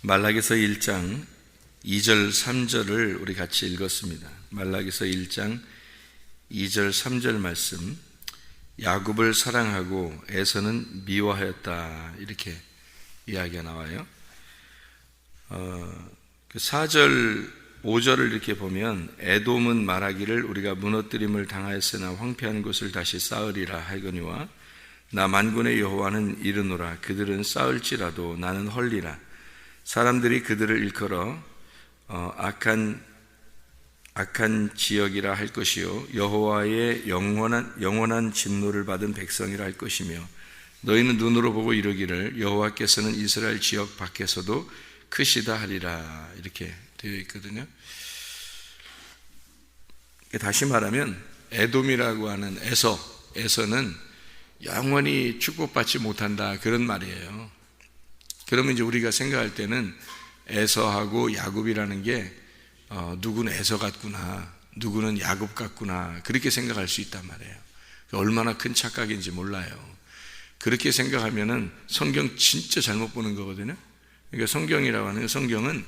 말라기서 1장 2절 3절을 우리 같이 읽었습니다. 말라기서 1장 2절 3절 말씀, 야곱을 사랑하고 에서는 미워하였다, 이렇게 이야기가 나와요. 4절 5절을 이렇게 보면, 에돔은 말하기를 우리가 무너뜨림을 당하였으나 황폐한 곳을 다시 쌓으리라 하거니와 나 만군의 여호와는 이르노라. 그들은 쌓을지라도 나는 헐리라. 사람들이 그들을 일컬어 악한 지역이라 할 것이요 여호와의 영원한 진노를 받은 백성이라 할 것이며, 너희는 눈으로 보고 이르기를 여호와께서는 이스라엘 지역 밖에서도 크시다 하리라, 이렇게 되어 있거든요. 다시 말하면 에돔이라고 하는 에서는 영원히 축복받지 못한다, 그런 말이에요. 그러면 이제 우리가 생각할 때는 에서하고 야곱이라는 게 누구는 에서 같구나, 누구는 야곱 같구나, 그렇게 생각할 수 있단 말이에요. 얼마나 큰 착각인지 몰라요. 그렇게 생각하면은 성경 진짜 잘못 보는 거거든요. 그러니까 성경이라고 하는, 성경은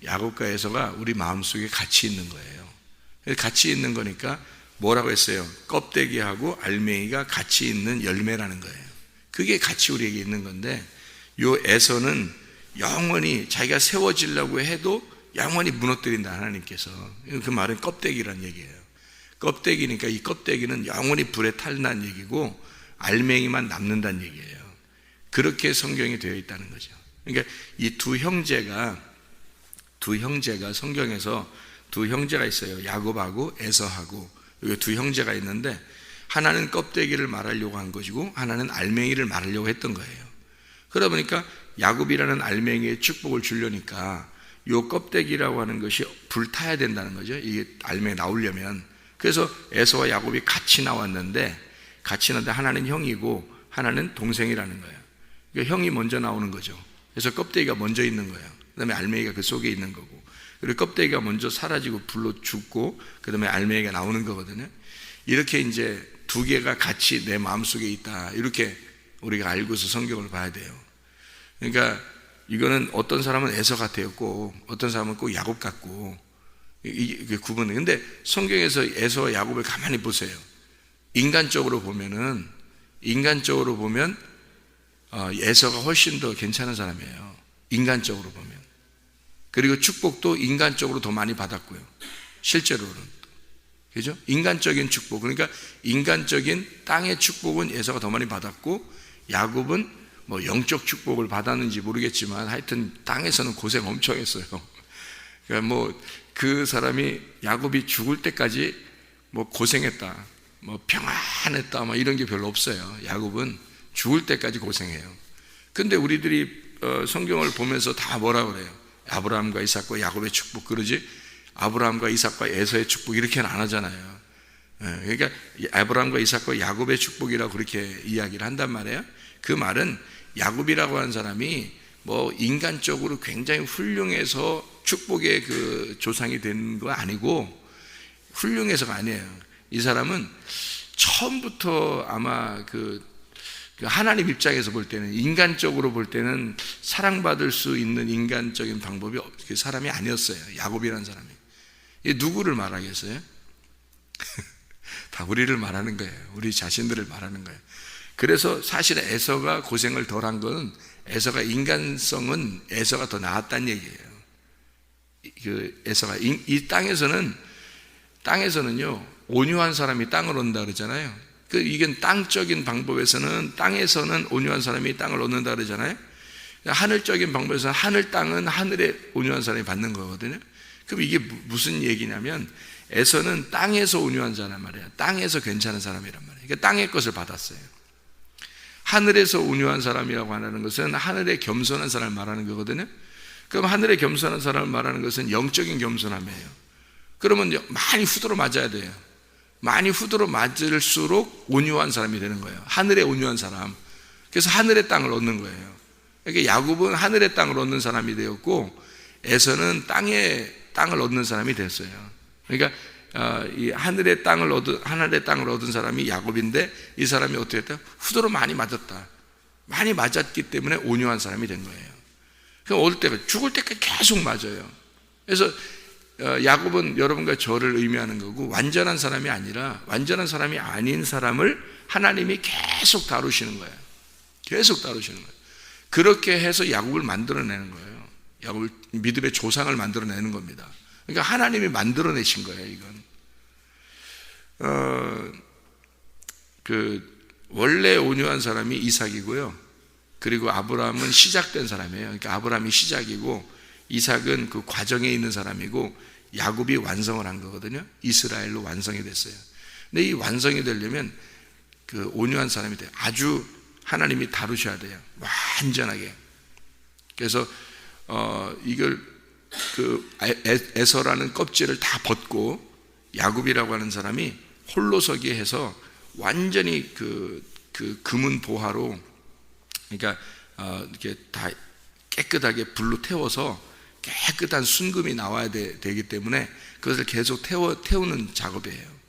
야곱과 에서가 우리 마음속에 같이 있는 거예요. 같이 있는 거니까 뭐라고 했어요? 껍데기하고 알맹이가 같이 있는 열매라는 거예요. 그게 같이 우리에게 있는 건데, 요 에서는 영원히 자기가 세워지려고 해도 영원히 무너뜨린다, 하나님께서. 그 말은 껍데기란 얘기예요. 껍데기니까 이 껍데기는 영원히 불에 탈난 얘기고 알맹이만 남는다는 얘기예요. 그렇게 성경이 되어 있다는 거죠. 그러니까 이 두 형제가 성경에서 두 형제가 있어요. 야곱하고 에서하고. 여기 두 형제가 있는데, 하나는 껍데기를 말하려고 한 것이고 하나는 알맹이를 말하려고 했던 거예요. 그러다 보니까 야곱이라는 알맹이에 축복을 주려니까 요 껍데기라고 하는 것이 불타야 된다는 거죠. 이게 알맹이 나오려면. 그래서 에서와 야곱이 같이 나왔는데 하나는 형이고 하나는 동생이라는 거예요. 그러니까 형이 먼저 나오는 거죠. 그래서 껍데기가 먼저 있는 거예요. 그 다음에 알맹이가 그 속에 있는 거고, 그리고 껍데기가 먼저 사라지고 불로 죽고 그 다음에 알맹이가 나오는 거거든요. 이렇게 이제 두 개가 같이 내 마음속에 있다, 이렇게 우리가 알고서 성경을 봐야 돼요. 그러니까 이거는 어떤 사람은 에서 같아요, 꼭. 어떤 사람은 꼭 야곱 같고, 이게 구분은. 근데 성경에서 에서와 야곱을 가만히 보세요. 인간적으로 보면 에서가 훨씬 더 괜찮은 사람이에요. 인간적으로 보면. 그리고 축복도 인간적으로 더 많이 받았고요. 실제로는. 그죠? 인간적인 축복. 그러니까 인간적인 땅의 축복은 에서가 더 많이 받았고, 야곱은 뭐 영적 축복을 받았는지 모르겠지만 하여튼 땅에서는 고생 엄청 했어요. 그러니까 뭐 그 사람이 야곱이 죽을 때까지 뭐 고생했다, 뭐 평안했다, 뭐 이런 게 별로 없어요. 야곱은 죽을 때까지 고생해요. 근데 우리들이 성경을 보면서 다 뭐라 그래요? 아브라함과 이삭과 야곱의 축복, 그러지 아브라함과 이삭과 에서의 축복 이렇게는 안 하잖아요. 그러니까 아브라함과 이삭과 야곱의 축복이라고 그렇게 이야기를 한단 말이에요. 그 말은 야곱이라고 하는 사람이 뭐 인간적으로 굉장히 훌륭해서 축복의 그 조상이 된 거 아니고, 훌륭해서가 아니에요. 이 사람은 처음부터 아마 그 하나님 입장에서 볼 때는, 인간적으로 볼 때는 사랑받을 수 있는 인간적인 방법이 그 사람이 아니었어요. 야곱이라는 사람이. 이 누구를 말하겠어요? 다 우리를 말하는 거예요. 우리 자신들을 말하는 거예요. 그래서 사실 에서가 고생을 덜한 건, 에서가 인간성은 에서가 더 나았다는 얘기예요. 그 에서가 이 땅에서는요 온유한 사람이 땅을 얻는다 그러잖아요. 이게 땅적인 방법에서는, 땅에서는 온유한 사람이 땅을 얻는다 그러잖아요. 하늘적인 방법에서는 하늘 땅은 하늘에 온유한 사람이 받는 거거든요. 그럼 이게 무슨 얘기냐면, 에서는 땅에서 온유한 사람 말이에요. 땅에서 괜찮은 사람이란 말이에요. 그러니까 땅의 것을 받았어요. 하늘에서 온유한 사람이라고 하는 것은 하늘에 겸손한 사람을 말하는 거거든요. 그럼 하늘에 겸손한 사람을 말하는 것은 영적인 겸손함이에요. 그러면 많이 후드로 맞아야 돼요. 많이 후드로 맞을수록 온유한 사람이 되는 거예요. 하늘에 온유한 사람. 그래서 하늘의 땅을 얻는 거예요. 그러니까 야곱은 하늘의 땅을 얻는 사람이 되었고, 에서는 땅을 얻는 사람이 됐어요. 그러니까 이 하늘의 땅을 얻은 사람이 야곱인데, 이 사람이 어떻게 했다? 후드로 많이 맞았다. 많이 맞았기 때문에 온유한 사람이 된 거예요. 그럼 어릴 때 죽을 때까지 계속 맞아요. 그래서 야곱은 여러분과 저를 의미하는 거고, 완전한 사람이 아니라 완전한 사람이 아닌 사람을 하나님이 계속 다루시는 거예요. 계속 다루시는 거예요. 그렇게 해서 야곱을 만들어내는 거예요. 야곱을, 믿음의 조상을 만들어내는 겁니다. 그러니까 하나님이 만들어내신 거예요, 이건. 원래 온유한 사람이 이삭이고요. 그리고 아브라함은 시작된 사람이에요. 그러니까 아브라함이 시작이고, 이삭은 그 과정에 있는 사람이고, 야곱이 완성을 한 거거든요. 이스라엘로 완성이 됐어요. 근데 이 완성이 되려면 그 온유한 사람이 돼요. 아주 하나님이 다루셔야 돼요. 완전하게. 그래서 이걸 에서라는 껍질을 다 벗고 야곱이라고 하는 사람이 홀로서기 해서 완전히 그 금은 보화로, 그러니까 이렇게 다 깨끗하게 불로 태워서 깨끗한 순금이 나와야 되기 때문에 그것을 계속 태우는 작업이에요.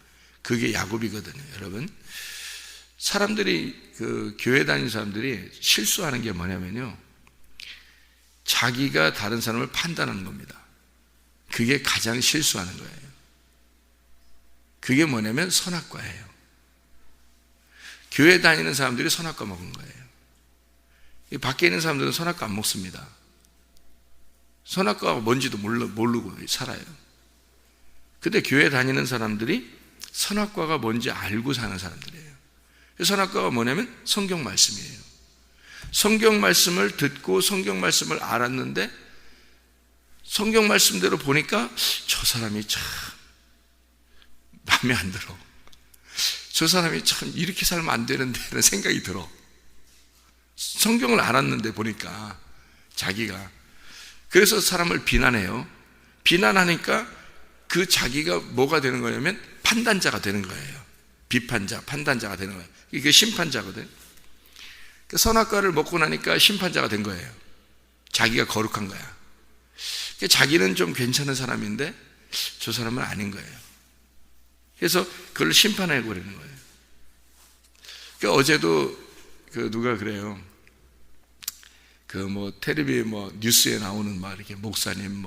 그게 야곱이거든요, 여러분. 사람들이, 교회 다니는 사람들이 실수하는 게 뭐냐면요, 자기가 다른 사람을 판단하는 겁니다. 그게 가장 실수하는 거예요. 그게 뭐냐면 선악과예요. 교회 다니는 사람들이 선악과 먹은 거예요. 밖에 있는 사람들은 선악과 안 먹습니다. 선악과가 뭔지도 모르고 살아요. 근데 교회 다니는 사람들이 선악과가 뭔지 알고 사는 사람들이에요. 선악과가 뭐냐면 성경 말씀이에요. 성경 말씀을 듣고 성경 말씀을 알았는데 성경 말씀대로 보니까 저 사람이 참 마음에 안 들어. 저 사람이 참 이렇게 살면 안 되는데 라는 생각이 들어. 성경을 알았는데 보니까 자기가. 그래서 사람을 비난해요. 비난하니까 그 자기가 뭐가 되는 거냐면 판단자가 되는 거예요. 비판자, 판단자가 되는 거예요. 이게 심판자거든. 선악과를 먹고 나니까 심판자가 된 거예요. 자기가 거룩한 거야. 자기는 좀 괜찮은 사람인데 저 사람은 아닌 거예요. 그래서 그걸 심판하고 그러는 거예요. 그러니까 어제도 누가 그래요. 텔레비 뉴스에 나오는 이렇게 목사님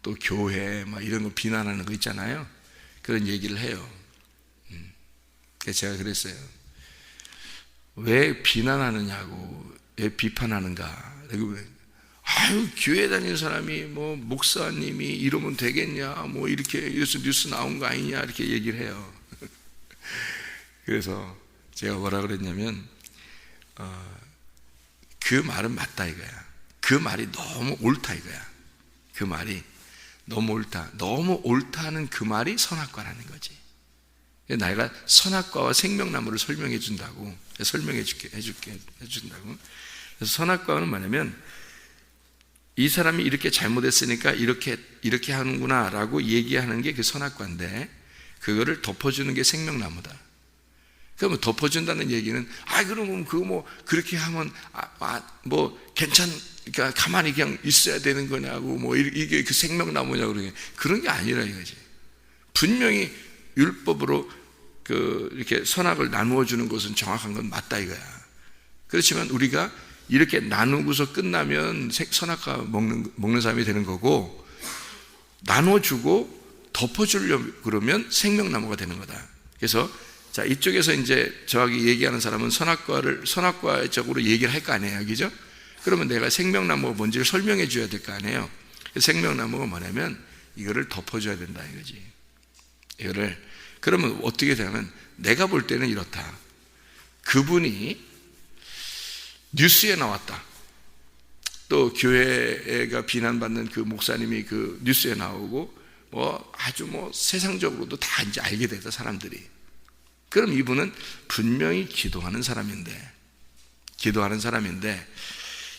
또 교회 이런 거 비난하는 거 있잖아요. 그런 얘기를 해요. 그래서 제가 그랬어요. 왜 비난하느냐고, 왜 비판하는가. 아유, 교회 다니는 사람이 목사님이 이러면 되겠냐, 이렇게 뉴스 나온 거 아니냐, 이렇게 얘기를 해요. 그래서 제가 뭐라 그랬냐면, 그 말은 맞다 이거야. 그 말이 너무 옳다 이거야. 그 말이 너무 옳다. 너무 옳다는 그 말이 선악과라는 거지. 내가 선악과와 생명나무를 설명해 준다고, 해준다고. 그래서 선악과는 뭐냐면, 이 사람이 이렇게 잘못했으니까 이렇게 하는구나 라고 얘기하는 게 그 선악과인데, 그거를 덮어주는 게 생명나무다. 그러면 덮어준다는 얘기는, 그러면 그렇게 하면, 그러니까 가만히 그냥 있어야 되는 거냐고, 이게 그 생명나무냐고 그런 게 아니라 이거지. 분명히 율법으로 이렇게 선악을 나누어 주는 것은 정확한 건 맞다 이거야. 그렇지만 우리가 이렇게 나누고서 끝나면 선악과 먹는 사람이 되는 거고, 나눠주고 덮어주려고 그러면 생명나무가 되는 거다. 그래서 자, 이쪽에서 이제 저하고 얘기하는 사람은 선악과적으로 얘기를 할 거 아니에요, 그죠? 그러면 내가 생명나무가 뭔지를 설명해 줘야 될 거 아니에요. 생명나무가 뭐냐면 이거를 덮어줘야 된다 이거지. 그러면 어떻게 되냐면, 내가 볼 때는 이렇다. 그분이 뉴스에 나왔다. 또 교회가 비난받는 그 목사님이 그 뉴스에 나오고 아주 세상적으로도 다 이제 알게 됐다 사람들이. 그럼 이분은 분명히 기도하는 사람인데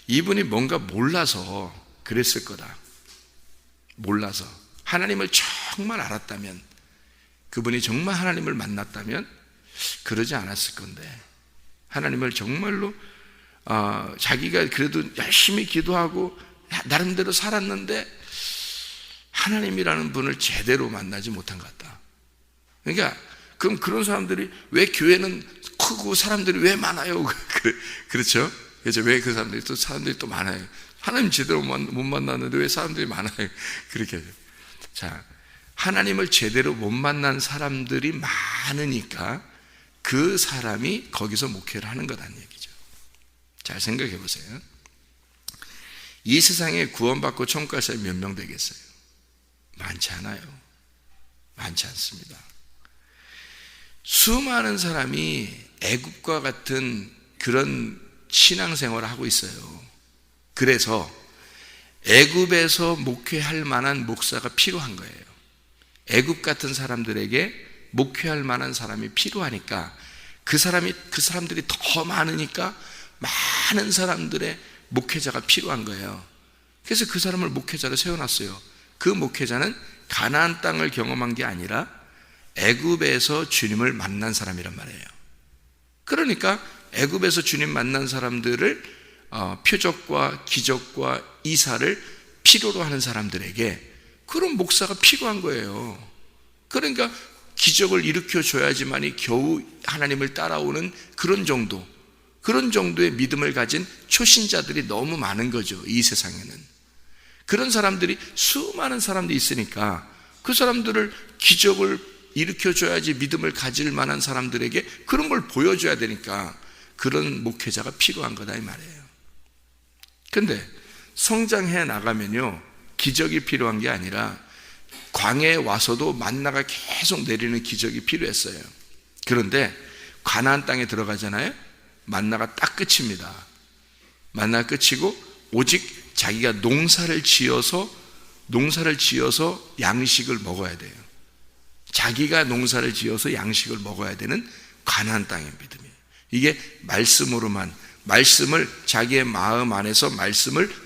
이분이 뭔가 몰라서 그랬을 거다. 몰라서 하나님을 정말 알았다면, 그분이 정말 하나님을 만났다면 그러지 않았을 건데, 하나님을 정말로 자기가 그래도 열심히 기도하고 나름대로 살았는데 하나님이라는 분을 제대로 만나지 못한 것 같다. 그러니까 그럼 그런 사람들이 왜 교회는 크고 사람들이 왜 많아요? 그렇죠? 그래서 왜 그 사람들이 또 많아요? 하나님 제대로 못 만났는데 왜 사람들이 많아요? 그렇게 하죠. 자, 하나님을 제대로 못 만난 사람들이 많으니까 그 사람이 거기서 목회를 하는 거란 얘기죠. 잘 생각해 보세요. 이 세상에 구원받고 천국 갈 사람이 몇 명 되겠어요? 많지 않아요. 많지 않습니다. 수많은 사람이 애굽과 같은 그런 신앙생활을 하고 있어요. 그래서 애굽에서 목회할 만한 목사가 필요한 거예요. 애굽 같은 사람들에게 목회할 만한 사람이 필요하니까 그 사람들이 더 많으니까 많은 사람들의 목회자가 필요한 거예요. 그래서 그 사람을 목회자로 세워놨어요. 그 목회자는 가나안 땅을 경험한 게 아니라 애굽에서 주님을 만난 사람이란 말이에요. 그러니까 애굽에서 주님 만난 사람들을 표적과 기적과 이사를 필요로 하는 사람들에게 그런 목사가 필요한 거예요. 그러니까 기적을 일으켜 줘야지만이 겨우 하나님을 따라오는 그런 정도의 믿음을 가진 초신자들이 너무 많은 거죠. 이 세상에는. 그런 사람들이 수많은 사람들이 있으니까 그 사람들을 기적을 일으켜 줘야지 믿음을 가질 만한 사람들에게 그런 걸 보여줘야 되니까 그런 목회자가 필요한 거다 이 말이에요. 근데 성장해 나가면요, 기적이 필요한 게 아니라 광야에 와서도 만나가 계속 내리는 기적이 필요했어요. 그런데 가나안 땅에 들어가잖아요. 만나가 딱 끝입니다. 만나가 끝이고 오직 자기가 농사를 지어서 양식을 먹어야 돼요. 자기가 농사를 지어서 양식을 먹어야 되는 가나안 땅의 믿음이에요. 이게 말씀을 자기의 마음 안에서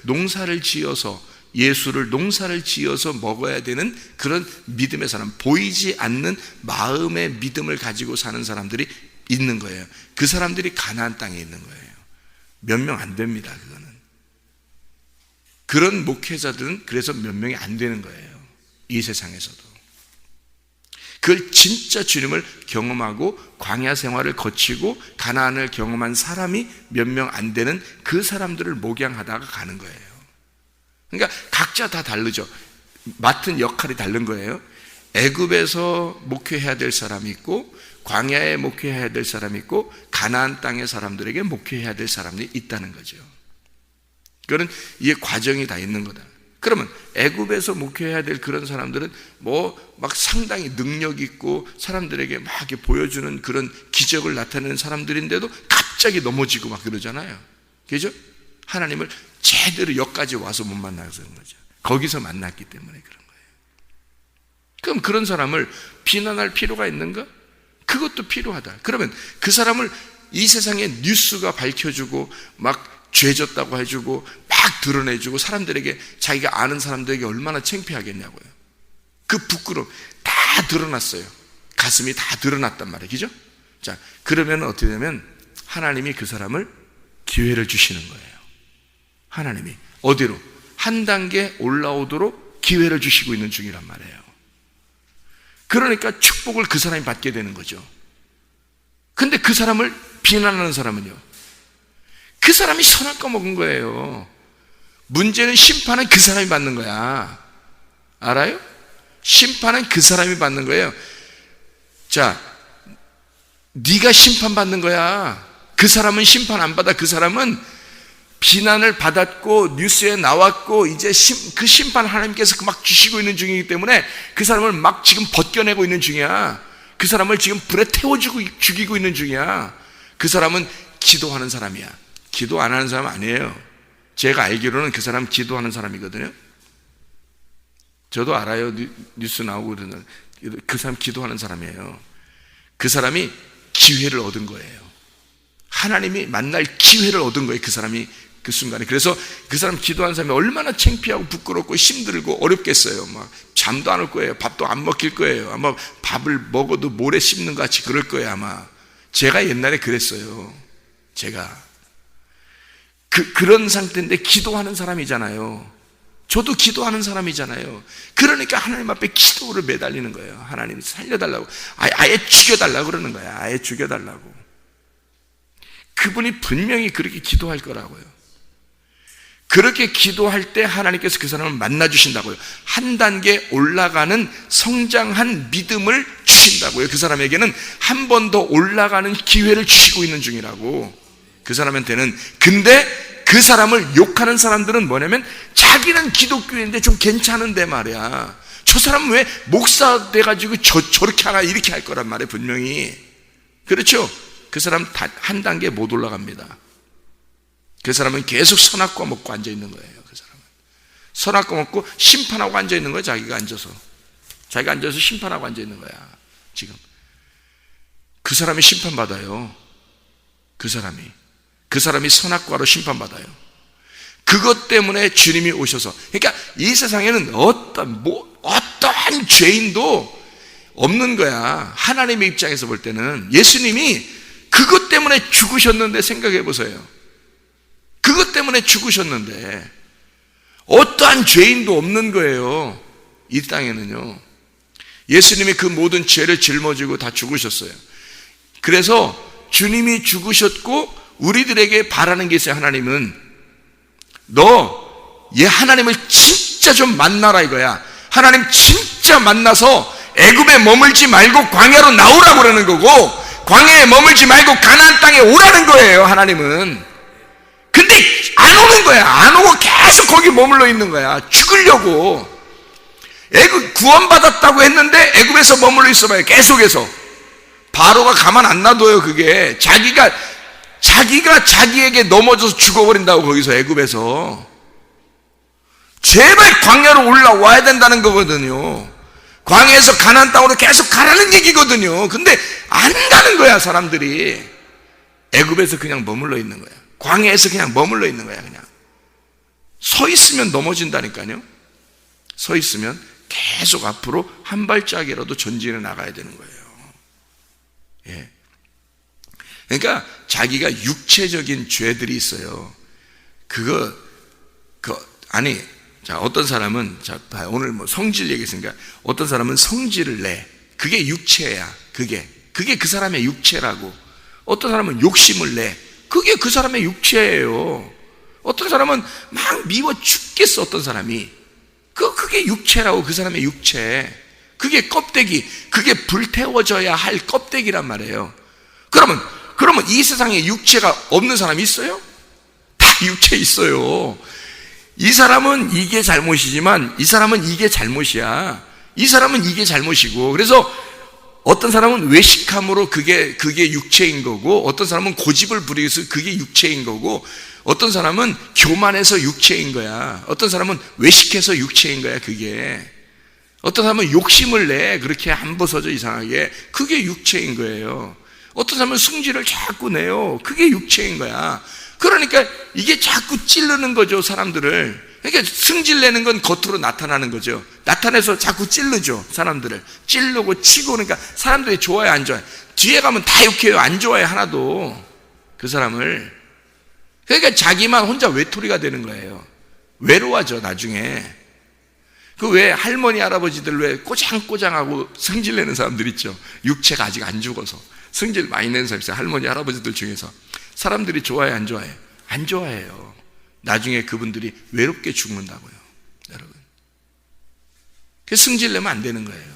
농사를 지어서 예수를 농사를 지어서 먹어야 되는 그런 믿음의 사람, 보이지 않는 마음의 믿음을 가지고 사는 사람들이 있는 거예요. 그 사람들이 가나안 땅에 있는 거예요. 몇 명 안 됩니다. 그거는. 그런 목회자들은 그래서 몇 명이 안 되는 거예요. 이 세상에서도. 그걸 진짜 주님을 경험하고 광야 생활을 거치고 가나안을 경험한 사람이 몇 명 안 되는 그 사람들을 목양하다가 가는 거예요. 그러니까 각자 다 다르죠. 맡은 역할이 다른 거예요. 애굽에서 목회해야 될 사람이 있고 광야에 목회해야 될 사람이 있고 가나안 땅의 사람들에게 목회해야 될 사람이 있다는 거죠. 그거는 이게 과정이 다 있는 거다. 그러면 애굽에서 목회해야 될 그런 사람들은 막 상당히 능력 있고 사람들에게 막 이렇게 보여주는 그런 기적을 나타내는 사람들인데도 갑자기 넘어지고 막 그러잖아요. 그죠? 하나님을 제대로 여기까지 와서 못 만나서 그런 거죠. 거기서 만났기 때문에 그런 거예요. 그럼 그런 사람을 비난할 필요가 있는가? 그것도 필요하다. 그러면 그 사람을 이 세상에 뉴스가 밝혀주고 막 죄졌다고 해주고 막 드러내주고 사람들에게 자기가 아는 사람들에게 얼마나 창피하겠냐고요. 그 부끄러움 다 드러났어요. 가슴이 다 드러났단 말이에요. 그죠? 자, 그러면 어떻게 되면 하나님이 그 사람을 기회를 주시는 거예요. 하나님이 어디로? 한 단계 올라오도록 기회를 주시고 있는 중이란 말이에요. 그러니까 축복을 그 사람이 받게 되는 거죠. 근데 그 사람을 비난하는 사람은요, 그 사람이 선악 꺼먹은 거예요. 문제는 심판은 그 사람이 받는 거야. 알아요? 심판은 그 사람이 받는 거예요. 자, 네가 심판받는 거야. 그 사람은 심판 안 받아. 그 사람은 비난을 받았고 뉴스에 나왔고 이제 그 심판 하나님께서 막 주시고 있는 중이기 때문에 그 사람을 막 지금 벗겨내고 있는 중이야. 그 사람을 지금 불에 태워주고 죽이고 있는 중이야. 그 사람은 기도하는 사람이야. 기도 안 하는 사람 아니에요. 제가 알기로는 그 사람 기도하는 사람이거든요. 저도 알아요. 뉴스 나오고 그러는 그 사람 기도하는 사람이에요. 그 사람이 기회를 얻은 거예요. 하나님이 만날 기회를 얻은 거예요. 그 사람이 그 순간에. 그래서 그 사람 기도하는 사람이 얼마나 창피하고 부끄럽고 힘들고 어렵겠어요. 막 잠도 안 올 거예요. 밥도 안 먹힐 거예요. 아마 밥을 먹어도 모래 씹는 것 같이 그럴 거예요. 아마 제가 옛날에 그랬어요. 제가 그런 상태인데 기도하는 사람이잖아요. 저도 기도하는 사람이잖아요. 그러니까 하나님 앞에 기도를 매달리는 거예요. 하나님 살려달라고, 아예 죽여달라고 그러는 거예요. 아예 죽여달라고. 그분이 분명히 그렇게 기도할 거라고요. 그렇게 기도할 때 하나님께서 그 사람을 만나주신다고요. 한 단계 올라가는 성장한 믿음을 주신다고요. 그 사람에게는 한 번 더 올라가는 기회를 주시고 있는 중이라고. 그 사람한테는. 근데 그 사람을 욕하는 사람들은 뭐냐면 자기는 기독교인데 좀 괜찮은데 말이야, 저 사람은 왜 목사 돼가지고 저렇게 하나 이렇게 할 거란 말이에요. 분명히. 그렇죠? 그 사람 한 단계 못 올라갑니다. 그 사람은 계속 선악과 먹고 앉아있는 거예요. 그 사람은 선악과 먹고 심판하고 앉아있는 거예요. 자기가 앉아서 심판하고 앉아있는 거야. 지금 그 사람이 심판받아요. 그 사람이 선악과로 심판받아요. 그것 때문에 주님이 오셔서, 그러니까 이 세상에는 어떠한 죄인도 없는 거야. 하나님의 입장에서 볼 때는. 예수님이 그것 때문에 죽으셨는데, 생각해 보세요. 그것 때문에 죽으셨는데 어떠한 죄인도 없는 거예요. 이 땅에는요. 예수님이 그 모든 죄를 짊어지고 다 죽으셨어요. 그래서 주님이 죽으셨고 우리들에게 바라는 게 있어요. 하나님은 너 얘 하나님을 진짜 좀 만나라 이거야. 하나님 진짜 만나서 애굽에 머물지 말고 광야로 나오라고 그러는 거고, 광야에 머물지 말고 가나안 땅에 오라는 거예요. 하나님은. 근데 안 오는 거야. 안 오고 계속 거기 머물러 있는 거야. 죽으려고. 애굽 구원받았다고 했는데 애굽에서 머물러 있어봐요. 계속해서. 바로가 가만 안 놔둬요. 그게 자기가 자기에게 넘어져서 죽어버린다고. 거기서 애굽에서 제발 광야로 올라와야 된다는 거거든요. 광야에서 가나안 땅으로 계속 가라는 얘기거든요. 근데 안 가는 거야. 사람들이 애굽에서 그냥 머물러 있는 거야. 광야에서 그냥 머물러 있는 거야. 그냥 서 있으면 넘어진다니까요. 서 있으면 계속 앞으로 한 발짝이라도 전진해 나가야 되는 거예요. 예. 그러니까 자기가 육체적인 죄들이 있어요. 자, 어떤 사람은, 자, 오늘 뭐 성질 얘기했으니까, 어떤 사람은 성질을 내. 그게 육체야. 그게 그 사람의 육체라고. 어떤 사람은 욕심을 내. 그게 그 사람의 육체예요. 어떤 사람은 막 미워 죽겠어. 어떤 사람이 그게 육체라고. 그 사람의 육체. 그게 껍데기. 그게 불태워져야 할 껍데기란 말이에요. 그러면 이 세상에 육체가 없는 사람이 있어요? 다 육체 있어요. 이 사람은 이게 잘못이지만 이 사람은 이게 잘못이야. 이 사람은 이게 잘못이고. 그래서 어떤 사람은 외식함으로 그게 육체인 거고, 어떤 사람은 고집을 부리면서 그게 육체인 거고, 어떤 사람은 교만해서 육체인 거야. 어떤 사람은 외식해서 육체인 거야. 그게 어떤 사람은 욕심을 내. 그렇게 안 벗어져 이상하게. 그게 육체인 거예요. 어떤 사람은 승질을 자꾸 내요. 그게 육체인 거야. 그러니까 이게 자꾸 찌르는 거죠, 사람들을. 그러니까 승질 내는 건 겉으로 나타나는 거죠. 나타내서 자꾸 찌르죠. 사람들을 찌르고 치고. 그러니까 사람들이 좋아해 안 좋아해? 뒤에 가면 다 욕해요. 안 좋아해 하나도 그 사람을. 그러니까 자기만 혼자 외톨이가 되는 거예요. 외로워져 나중에. 그 왜 할머니 할아버지들 왜 꼬장꼬장하고 승질 내는 사람들 있죠. 육체가 아직 안 죽어서 승질 많이 내는 사람 있어요. 할머니 할아버지들 중에서. 사람들이 좋아해 안 좋아해? 안 좋아해요. 나중에 그분들이 외롭게 죽는다고요, 여러분. 그래서 승질 내면 안 되는 거예요.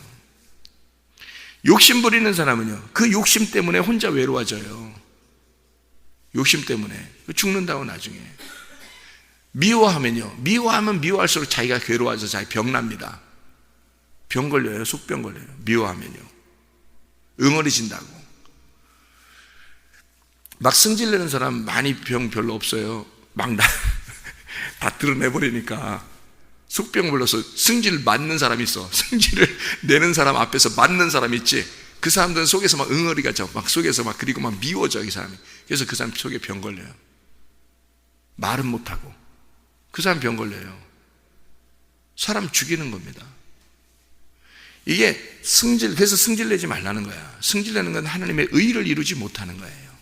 욕심 부리는 사람은요, 그 욕심 때문에 혼자 외로워져요. 욕심 때문에 죽는다고. 나중에 미워하면 미워할수록 자기가 괴로워져서 자기 병납니다. 병 걸려요. 속병 걸려요. 미워하면요. 응어리진다고. 막 승질내는 사람 많이 병 별로 없어요. 막 다 드러내버리니까. 속병 걸려서 승질 맞는 사람이 있어. 승질을 내는 사람 앞에서 맞는 사람이 있지. 그 사람들은 속에서 막 응어리가 져. 막 속에서 막, 그리고 막 미워져, 이 사람이. 그래서 그 사람 속에 병 걸려요. 말은 못하고. 그 사람 병 걸려요. 사람 죽이는 겁니다. 이게 그래서 승질 내지 말라는 거야. 승질 내는 건 하나님의 의를 이루지 못하는 거예요.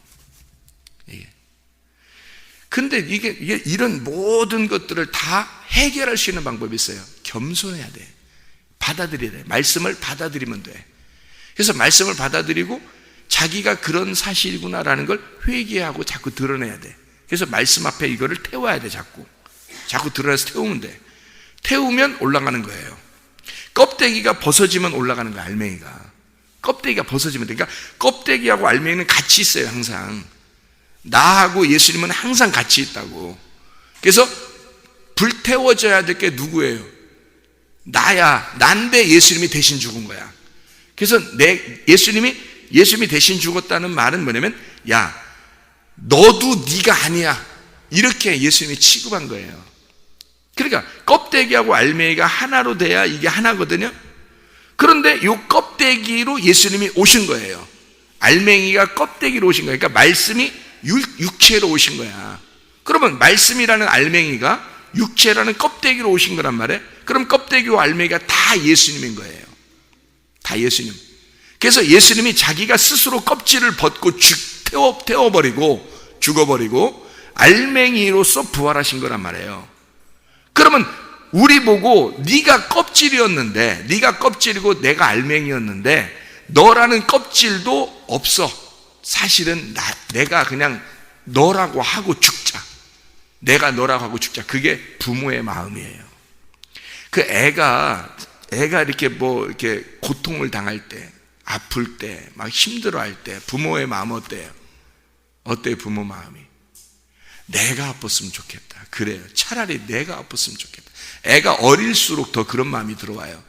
근데 이게 이런 모든 것들을 다 해결할 수 있는 방법이 있어요. 겸손해야 돼. 받아들여야 돼. 말씀을 받아들이면 돼. 그래서 말씀을 받아들이고 자기가 그런 사실이구나라는 걸 회개하고 자꾸 드러내야 돼. 그래서 말씀 앞에 이거를 태워야 돼. 자꾸 자꾸 드러내서 태우면 돼. 태우면 올라가는 거예요. 껍데기가 벗어지면 올라가는 거야, 알맹이가. 껍데기가 벗어지면 돼. 그러니까 껍데기하고 알맹이는 같이 있어요, 항상. 나하고 예수님은 항상 같이 있다고. 그래서 불태워져야 될 게 누구예요? 나야. 난데 예수님이 대신 죽은 거야. 그래서 예수님이 대신 죽었다는 말은 뭐냐면, 야, 너도 네가 아니야. 이렇게 예수님이 취급한 거예요. 그러니까 껍데기하고 알맹이가 하나로 돼야 이게 하나거든요. 그런데 이 껍데기로 예수님이 오신 거예요. 알맹이가 껍데기로 오신 거예요. 그러니까 말씀이 육체로 오신 거야. 그러면 말씀이라는 알맹이가 육체라는 껍데기로 오신 거란 말이에요. 그럼 껍데기와 알맹이가 다 예수님인 거예요. 다 예수님. 그래서 예수님이 자기가 스스로 껍질을 벗고 태워버리고 죽어버리고 알맹이로서 부활하신 거란 말이에요. 그러면 우리 보고 네가 껍질이었는데, 네가 껍질이고 내가 알맹이였는데 너라는 껍질도 없어. 사실은 내가 그냥 너라고 하고 죽자. 내가 너라고 하고 죽자. 그게 부모의 마음이에요. 그 애가 이렇게 이렇게 고통을 당할 때, 아플 때, 막 힘들어할 때 부모의 마음 어때요? 어때요, 부모 마음이? 내가 아팠으면 좋겠다. 그래요. 차라리 내가 아팠으면 좋겠다. 애가 어릴수록 더 그런 마음이 들어와요.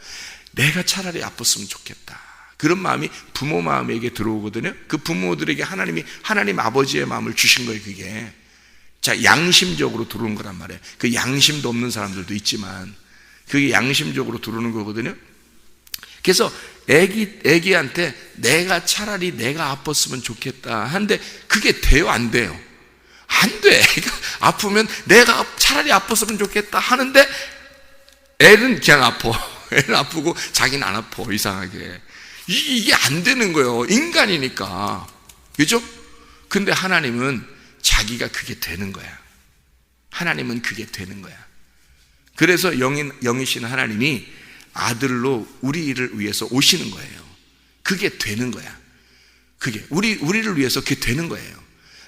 내가 차라리 아팠으면 좋겠다. 그런 마음이 부모 마음에게 들어오거든요. 그 부모들에게 하나님 아버지의 마음을 주신 거예요, 그게. 자, 양심적으로 들어오는 거란 말이에요. 그 양심도 없는 사람들도 있지만 그게 양심적으로 들어오는 거거든요. 그래서 애기한테 차라리 내가 아팠으면 좋겠다 하는데 그게 돼요, 안 돼요? 안 돼. 애가 아프면 내가 차라리 아팠으면 좋겠다 하는데 애는 그냥 아파. 애는 아프고 자기는 안 아파, 이상하게. 이게 안 되는 거예요. 인간이니까. 그죠? 근데 하나님은 자기가 그게 되는 거야. 하나님은 그게 되는 거야. 그래서 영이신 하나님이 아들로 우리를 위해서 오시는 거예요. 그게 되는 거야. 그게 우리를 위해서 그게 되는 거예요.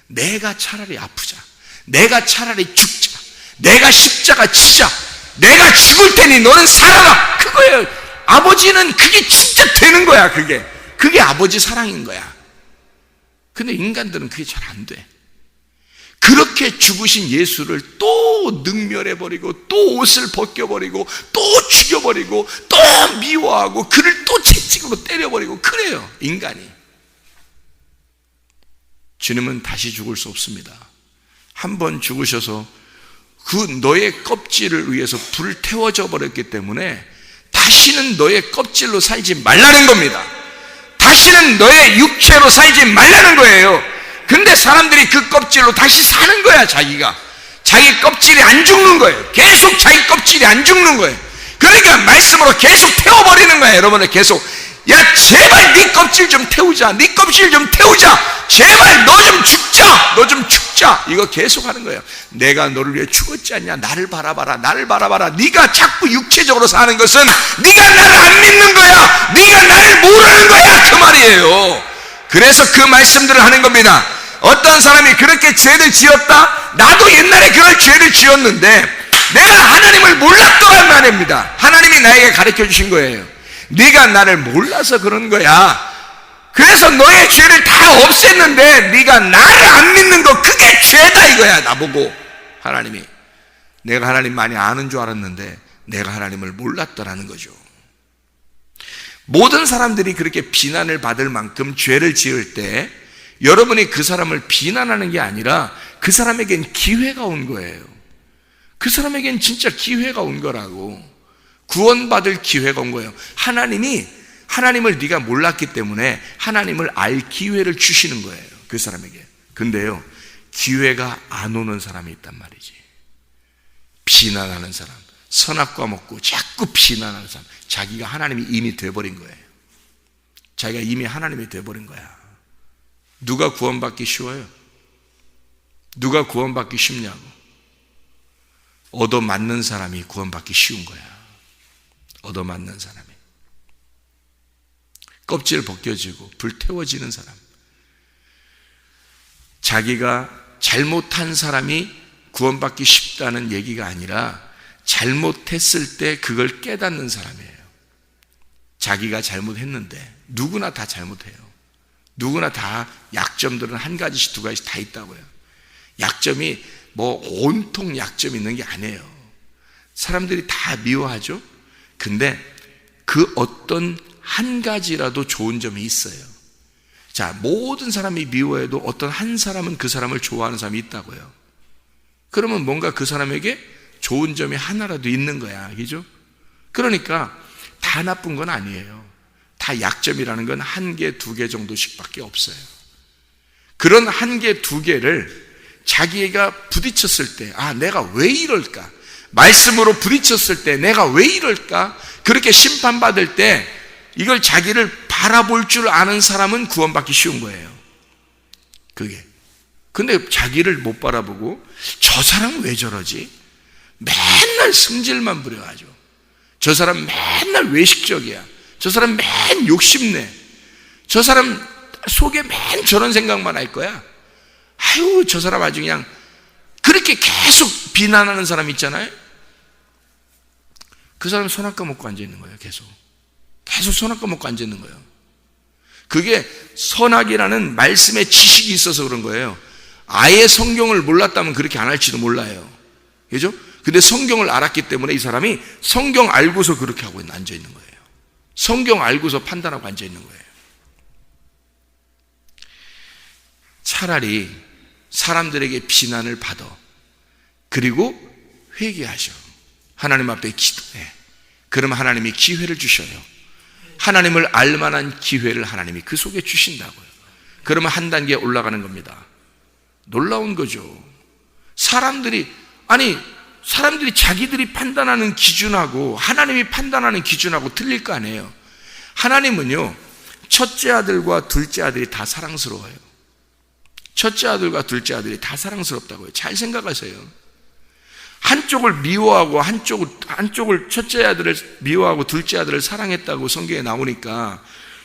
내가 차라리 아프자. 내가 차라리 죽자. 내가 십자가 지자. 내가 죽을 테니 너는 살아라. 그거예요. 아버지는 그게 진짜 되는 거야. 그게 아버지 사랑인 거야. 근데 인간들은 그게 잘 안 돼. 그렇게 죽으신 예수를 또 능멸해버리고 또 옷을 벗겨버리고 또 죽여버리고 또 미워하고 그를 또 채찍으로 때려버리고 그래요, 인간이. 주님은 다시 죽을 수 없습니다. 한 번 죽으셔서 그 너의 껍질을 위해서 불태워져 버렸기 때문에 다시는 너의 껍질로 살지 말라는 겁니다. 다시는 너의 육체로 살지 말라는 거예요. 근데 사람들이 그 껍질로 다시 사는 거야, 자기가. 자기 껍질이 안 죽는 거예요. 계속 자기 껍질이 안 죽는 거예요. 그러니까 말씀으로 계속 태워버리는 거예요, 여러분을 계속. 야, 제발 네 껍질 좀 태우자. 네 껍질 좀 태우자. 제발 너 좀 죽자. 너 좀 죽자. 이거 계속 하는 거예요. 내가 너를 위해 죽었지 않냐. 나를 바라봐라. 나를 바라봐라. 네가 자꾸 육체적으로 사는 것은 네가 나를 안 믿는 거야. 네가 나를 모르는 거야. 그 말이에요. 그래서 그 말씀들을 하는 겁니다. 어떤 사람이 그렇게 죄를 지었다? 나도 옛날에 그런 죄를 지었는데 내가 하나님을 몰랐더란 말입니다. 하나님이 나에게 가르쳐 주신 거예요. 네가 나를 몰라서 그런 거야. 그래서 너의 죄를 다 없앴는데 네가 나를 안 믿는 거, 그게 죄다 이거야. 나보고 하나님이. 내가 하나님 많이 아는 줄 알았는데 내가 하나님을 몰랐더라는 거죠. 모든 사람들이 그렇게 비난을 받을 만큼 죄를 지을 때 여러분이 그 사람을 비난하는 게 아니라 그 사람에겐 기회가 온 거예요. 그 사람에겐 진짜 기회가 온 거라고. 구원받을 기회가 온 거예요. 하나님을 네가 몰랐기 때문에 하나님을 알 기회를 주시는 거예요, 그 사람에게. 근데요, 기회가 안 오는 사람이 있단 말이지. 비난하는 사람, 선악과 먹고 자꾸 비난하는 사람, 자기가 하나님이 이미 돼버린 거예요. 자기가 이미 하나님이 돼버린 거야. 누가 구원받기 쉬워요? 누가 구원받기 쉽냐고. 얻어맞는 사람이 구원받기 쉬운 거야. 얻어맞는 사람이. 껍질 벗겨지고 불태워지는 사람. 자기가 잘못한 사람이 구원받기 쉽다는 얘기가 아니라 잘못했을 때 그걸 깨닫는 사람이에요. 자기가 잘못했는데 누구나 다 잘못해요. 누구나 다 약점들은 한 가지씩 두 가지씩 다 있다고요. 약점이 뭐 온통 약점이 있는 게 아니에요. 사람들이 다 미워하죠. 근데 그 어떤 한 가지라도 좋은 점이 있어요. 자, 모든 사람이 미워해도 어떤 한 사람은 그 사람을 좋아하는 사람이 있다고요. 그러면 뭔가 그 사람에게 좋은 점이 하나라도 있는 거야. 그죠? 그러니까 다 나쁜 건 아니에요. 다 약점이라는 건 한 개, 두 개 정도씩 밖에 없어요. 그런 한 개, 두 개를 자기가 부딪혔을 때, 아, 내가 왜 이럴까? 말씀으로 부딪혔을 때 내가 왜 이럴까? 그렇게 심판받을 때 이걸 자기를 바라볼 줄 아는 사람은 구원받기 쉬운 거예요. 그게. 근데 자기를 못 바라보고 저 사람은 왜 저러지? 맨날 승질만 부려가지고 저 사람 맨날 외식적이야. 저 사람 맨 욕심내. 저 사람 속에 맨 저런 생각만 할 거야. 아유, 저 사람 아주 그냥 그렇게 계속 비난하는 사람 있잖아요. 그 사람 손 아까 먹고 앉아있는 거예요. 계속 손 아까 먹고 앉아있는 거예요. 그게 선악이라는 말씀의 지식이 있어서 그런 거예요. 아예 성경을 몰랐다면 그렇게 안 할지도 몰라요. 그죠? 근데 성경을 알았기 때문에 이 사람이 성경 알고서 그렇게 하고 앉아있는 거예요. 성경 알고서 판단하고 앉아있는 거예요. 차라리 사람들에게 비난을 받아. 그리고 회개하셔. 하나님 앞에 기도해. 그러면 하나님이 기회를 주셔요. 하나님을 알만한 기회를 하나님이 그 속에 주신다고요. 그러면 한 단계 올라가는 겁니다. 놀라운 거죠. 사람들이 자기들이 판단하는 기준하고 하나님이 판단하는 기준하고 틀릴 거 아니에요. 하나님은요, 첫째 아들과 둘째 아들이 다 사랑스러워요. 첫째 아들과 둘째 아들이 다 사랑스럽다고요. 잘 생각하세요. 한쪽을 미워하고 한쪽을 첫째 아들을 미워하고 둘째 아들을 사랑했다고 성경에 나오니까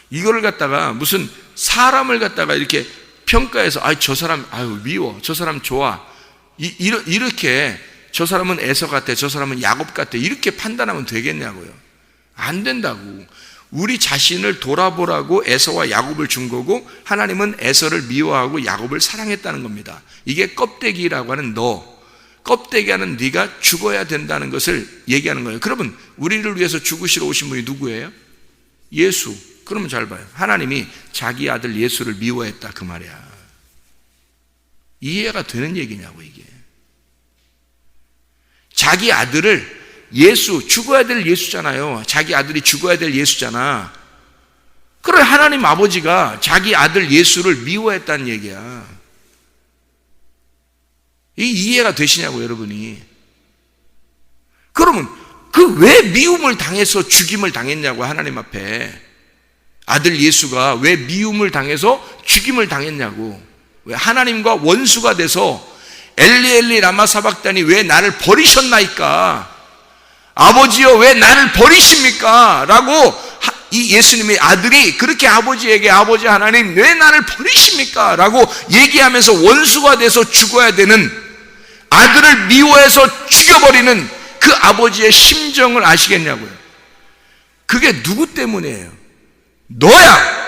이거를 갖다가 무슨 사람을 갖다가 이렇게 평가해서 저 사람 미워, 저 사람 좋아, 이렇게 저 사람은 에서 같아, 저 사람은 야곱 같아, 이렇게 판단하면 되겠냐고요. 안 된다고. 우리 자신을 돌아보라고 에서와 야곱을 준 거고, 하나님은 에서를 미워하고 야곱을 사랑했다는 겁니다. 이게 껍데기라고 하는 껍데기 하는 네가 죽어야 된다는 것을 얘기하는 거예요. 그러면 우리를 위해서 죽으시러 오신 분이 누구예요? 예수. 그러면 잘 봐요. 하나님이 자기 아들 예수를 미워했다 그 말이야. 이해가 되는 얘기냐고 이게. 자기 아들을 예수, 죽어야 될 예수잖아요. 자기 아들이 죽어야 될 예수잖아. 그래, 하나님 아버지가 자기 아들 예수를 미워했다는 얘기야. 이 이해가 되시냐고 여러분이. 그러면 그 왜 미움을 당해서 죽임을 당했냐고. 하나님 앞에 아들 예수가 왜 미움을 당해서 죽임을 당했냐고. 왜 하나님과 원수가 돼서 엘리 엘리 라마 사박다니 왜 나를 버리셨나이까, 아버지여 왜 나를 버리십니까? 라고 이 예수님의 아들이 그렇게 아버지에게 아버지 하나님 왜 나를 버리십니까? 라고 얘기하면서 원수가 돼서 죽어야 되는, 아들을 미워해서 죽여버리는 그 아버지의 심정을 아시겠냐고요. 그게 누구 때문이에요? 너야.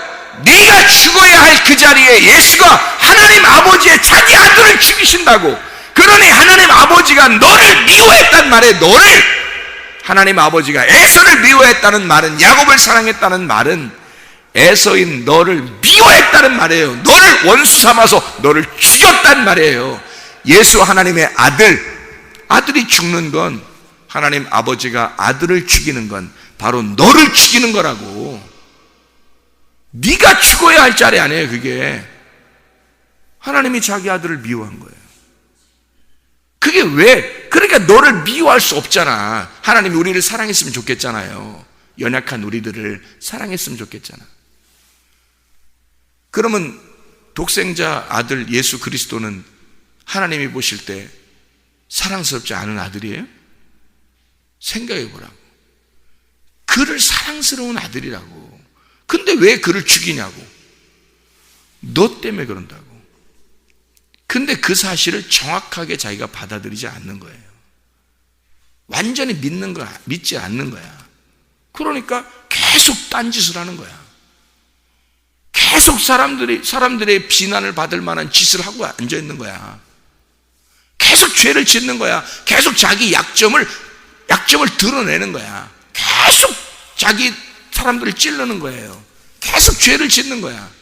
네가 죽어야 할 그 자리에 예수가 하나님 아버지의 자기 아들을 죽이신다고. 그러니 하나님 아버지가 너를 미워했단 말이에요. 너를. 하나님 아버지가 에서를 미워했다는 말은, 야곱을 사랑했다는 말은 에서인 너를 미워했다는 말이에요. 너를 원수 삼아서 너를 죽였단 말이에요. 예수 하나님의 아들이 죽는 건, 하나님 아버지가 아들을 죽이는 건 바로 너를 죽이는 거라고. 네가 죽어야 할 자리 아니에요. 그게 하나님이 자기 아들을 미워한 거예요. 그게 왜? 그러니까 너를 미워할 수 없잖아. 하나님이 우리를 사랑했으면 좋겠잖아요. 연약한 우리들을 사랑했으면 좋겠잖아. 그러면 독생자 아들 예수 그리스도는 하나님이 보실 때 사랑스럽지 않은 아들이에요? 생각해 보라고. 그를 사랑스러운 아들이라고. 근데 왜 그를 죽이냐고. 너 때문에 그런다고. 근데 그 사실을 정확하게 자기가 받아들이지 않는 거예요. 완전히 믿지 않는 거야. 그러니까 계속 딴짓을 하는 거야. 계속 사람들의 비난을 받을 만한 짓을 하고 앉아 있는 거야. 계속 죄를 짓는 거야. 계속 자기 약점을 드러내는 거야. 계속 사람들을 찌르는 거예요. 계속 죄를 짓는 거야.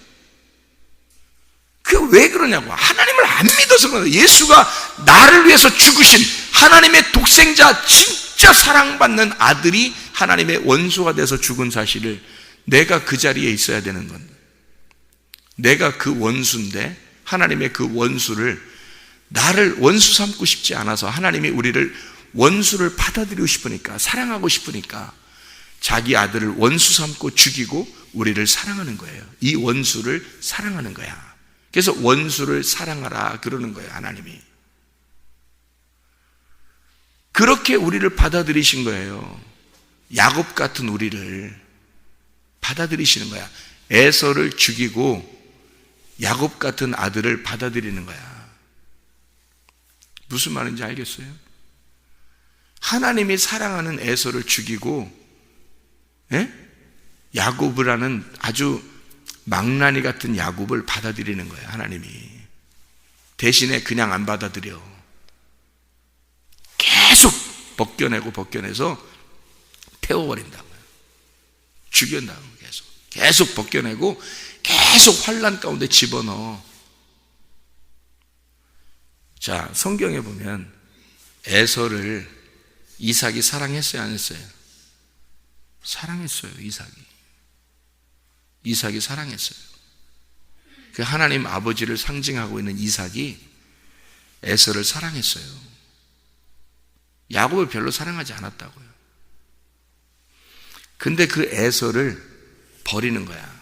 그게 왜 그러냐고. 하나님을 안 믿어서 그런 거야. 예수가 나를 위해서 죽으신 하나님의 독생자, 진짜 사랑받는 아들이 하나님의 원수가 돼서 죽은 사실을 내가 그 자리에 있어야 되는 건데, 내가 그 원수인데 하나님의 그 원수를, 나를 원수 삼고 싶지 않아서 하나님이 우리를 원수를 받아들이고 싶으니까, 사랑하고 싶으니까 자기 아들을 원수 삼고 죽이고 우리를 사랑하는 거예요. 이 원수를 사랑하는 거야. 그래서 원수를 사랑하라 그러는 거예요. 하나님이 그렇게 우리를 받아들이신 거예요. 야곱 같은 우리를 받아들이시는 거야. 에서를 죽이고 야곱 같은 아들을 받아들이는 거야. 무슨 말인지 알겠어요? 하나님이 사랑하는 에서를 죽이고 야곱이라는 아주 망나니 같은 야곱을 받아들이는 거예요. 하나님이 대신에 그냥 안 받아들여. 계속 벗겨내서 태워버린다고요. 죽여낸다고. 계속 벗겨내고 계속 환난 가운데 집어넣어. 자, 성경에 보면 에서를 이삭이 사랑했어요, 안 했어요? 사랑했어요. 이삭이 사랑했어요. 그 하나님 아버지를 상징하고 있는 이삭이 에서를 사랑했어요. 야곱을 별로 사랑하지 않았다고요. 근데 그 에서를 버리는 거야.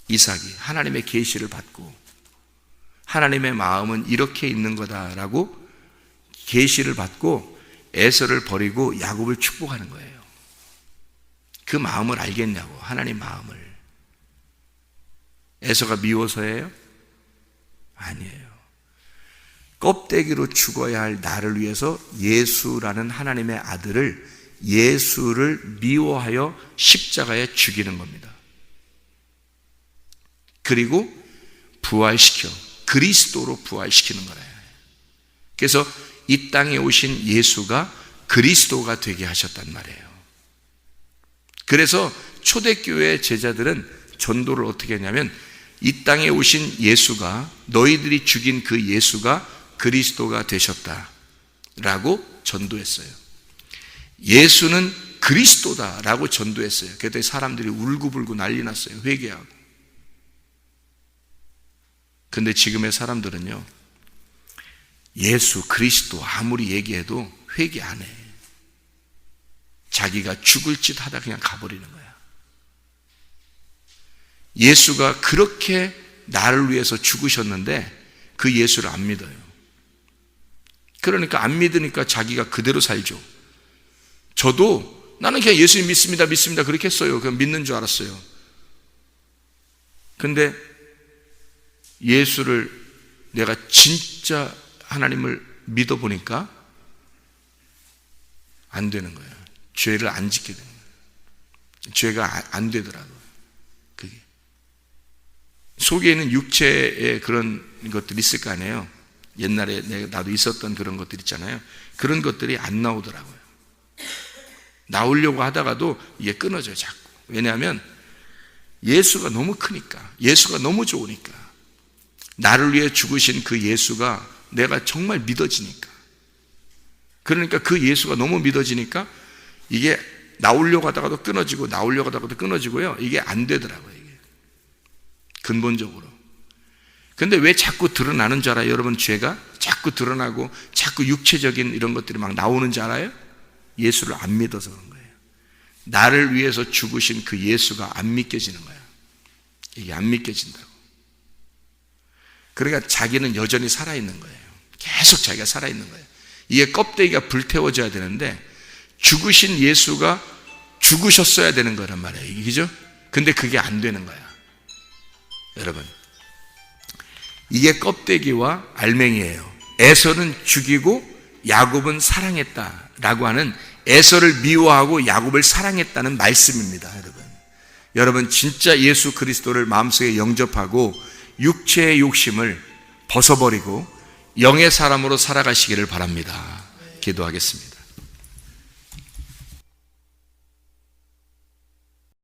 이삭이 하나님의 계시를 받고 하나님의 마음은 이렇게 있는 거다라고 계시를 받고 에서를 버리고 야곱을 축복하는 거예요. 그 마음을 알겠냐고. 하나님 마음을. 에서가 미워서예요? 아니에요. 껍데기로 죽어야 할 나를 위해서 예수라는 하나님의 아들을, 예수를 미워하여 십자가에 죽이는 겁니다. 그리고 부활시켜 그리스도로 부활시키는 거예요. 그래서 이 땅에 오신 예수가 그리스도가 되게 하셨단 말이에요. 그래서 초대교회 제자들은 전도를 어떻게 했냐면, 이 땅에 오신 예수가, 너희들이 죽인 그 예수가 그리스도가 되셨다라고 전도했어요. 예수는 그리스도다라고 전도했어요. 그랬더니 사람들이 울고불고 난리 났어요. 회개하고. 근데 지금의 사람들은요, 예수 그리스도 아무리 얘기해도 회개 안 해. 자기가 죽을 짓 하다 그냥 가버리는 거야. 예수가 그렇게 나를 위해서 죽으셨는데 그 예수를 안 믿어요. 그러니까 안 믿으니까 자기가 그대로 살죠. 저도 나는 그냥 예수님 믿습니다 그렇게 했어요. 그냥 믿는 줄 알았어요. 근데 예수를 내가 진짜 하나님을 믿어보니까 안 되는 거예요. 죄를 안 짓게 되는 거예요. 죄가 안 되더라고요. 그게 속에 있는 육체의 그런 것들이 있을 거 아니에요. 옛날에 나도 있었던 그런 것들 있잖아요. 그런 것들이 안 나오더라고요. 나오려고 하다가도 이게 끊어져요, 자꾸. 왜냐하면 예수가 너무 크니까, 예수가 너무 좋으니까, 나를 위해 죽으신 그 예수가 내가 정말 믿어지니까. 그러니까 그 예수가 너무 믿어지니까 이게 나오려고 하다가도 끊어지고 나오려고 하다가도 끊어지고요. 이게 안 되더라고요, 이게. 근본적으로. 근데 왜 자꾸 드러나는 줄 알아요? 여러분, 죄가 자꾸 드러나고 자꾸 육체적인 이런 것들이 막 나오는 줄 알아요? 예수를 안 믿어서 그런 거예요. 나를 위해서 죽으신 그 예수가 안 믿겨지는 거야. 이게 안 믿겨진다고. 그러니까 자기는 여전히 살아있는 거예요. 계속 자기가 살아있는 거예요. 이게 껍데기가 불태워져야 되는데 죽으신 예수가 죽으셨어야 되는 거란 말이에요. 그죠? 근데 그게 안 되는 거야. 여러분, 이게 껍데기와 알맹이에요. 에서는 죽이고 야곱은 사랑했다라고 하는, 에서를 미워하고 야곱을 사랑했다는 말씀입니다. 여러분 진짜 예수 그리스도를 마음속에 영접하고 육체의 욕심을 벗어버리고 영의 사람으로 살아가시기를 바랍니다. 기도하겠습니다.